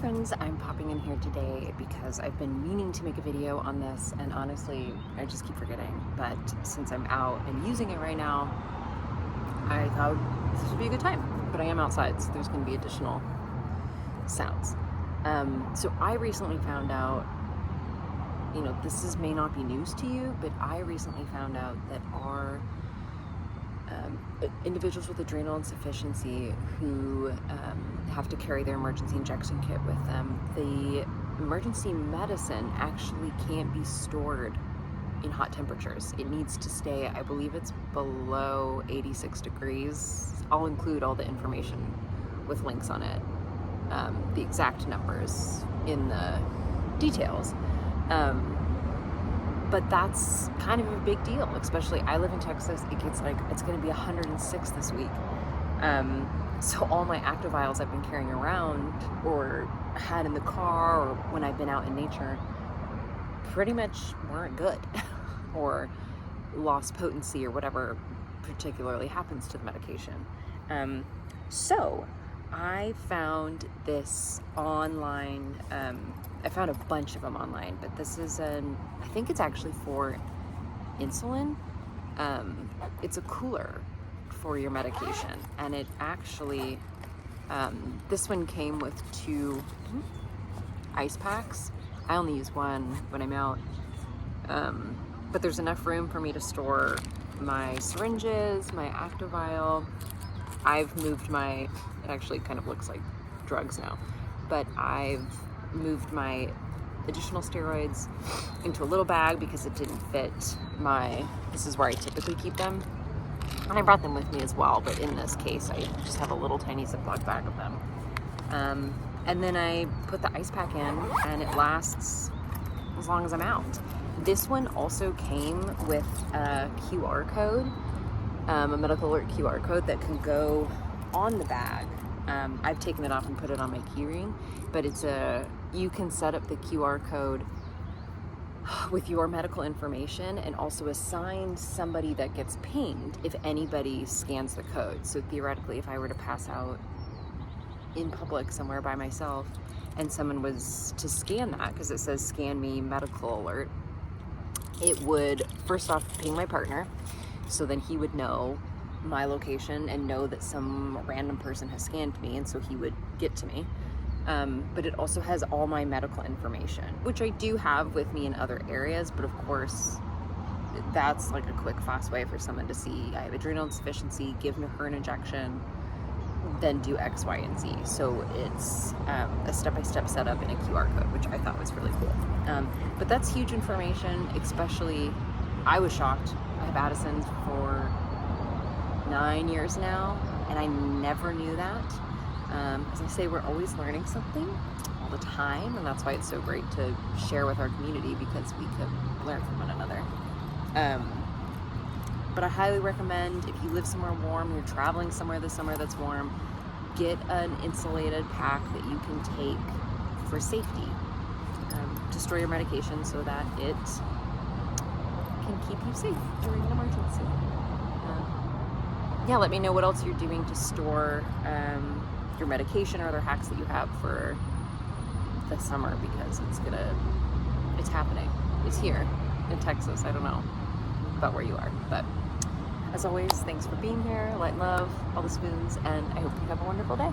friends, I'm popping in here today because I've been meaning to make a video on this, and honestly I just keep forgetting, but since I'm out and using it right now, I thought this would be a good time. But I am outside, so there's going to be additional sounds. So I recently found out, this may not be news to you, but I recently found out that our individuals with adrenal insufficiency who have to carry their emergency injection kit with them, the emergency medicine actually can't be stored in hot temperatures. It needs to stay, I believe it's below 86 degrees. I'll include all the information with links on it, the exact numbers in the details. But that's kind of a big deal, especially I live in Texas. It gets it's going to be 106 this week. So all my Act O Vials I've been carrying around or had in the car or when I've been out in nature pretty much weren't good or lost potency or whatever particularly happens to the medication. So I found this online, I found a bunch of them online, but this is I think it's actually for insulin. It's a cooler for your medication, and it actually, this one came with 2 ice packs. I only use one when I'm out, but there's enough room for me to store my syringes, my Act O Vial. I've moved it actually kind of looks like drugs now, but I've moved my additional steroids into a little bag because it didn't fit this is where I typically keep them. And I brought them with me as well, but in this case, I just have a little tiny Ziploc bag of them. And then I put the ice pack in, and it lasts as long as I'm out. This one also came with a QR code, a medical alert QR code that can go on the bag. I've taken it off and put it on my keyring, but you can set up the QR code with your medical information and also assign somebody that gets pinged if anybody scans the code. So theoretically, if I were to pass out in public somewhere by myself and someone was to scan that, because it says scan me medical alert, it would first off ping my partner, so then he would know my location and know that some random person has scanned me, and so he would get to me. But it also has all my medical information, which I do have with me in other areas, but of course that's like a quick, fast way for someone to see I have adrenal insufficiency, give her an injection, then do X, Y, and Z. So it's a step-by-step setup in a QR code, which I thought was really cool. But that's huge information, especially, I was shocked. I have Addison's for 9 years now, and I never knew that. As I say, we're always learning something all the time, and that's why it's so great to share with our community, because we can learn from one another. But I highly recommend, if you live somewhere warm, you're traveling somewhere this summer that's warm, get an insulated pack that you can take for safety, to store your medication so that it can keep you safe during an emergency. Yeah, let me know what else you're doing to store your medication or other hacks that you have for the summer, because it's happening. It's here in Texas. I don't know about where you are, but as always, thanks for being here. Light and love, all the spoons, and I hope you have a wonderful day.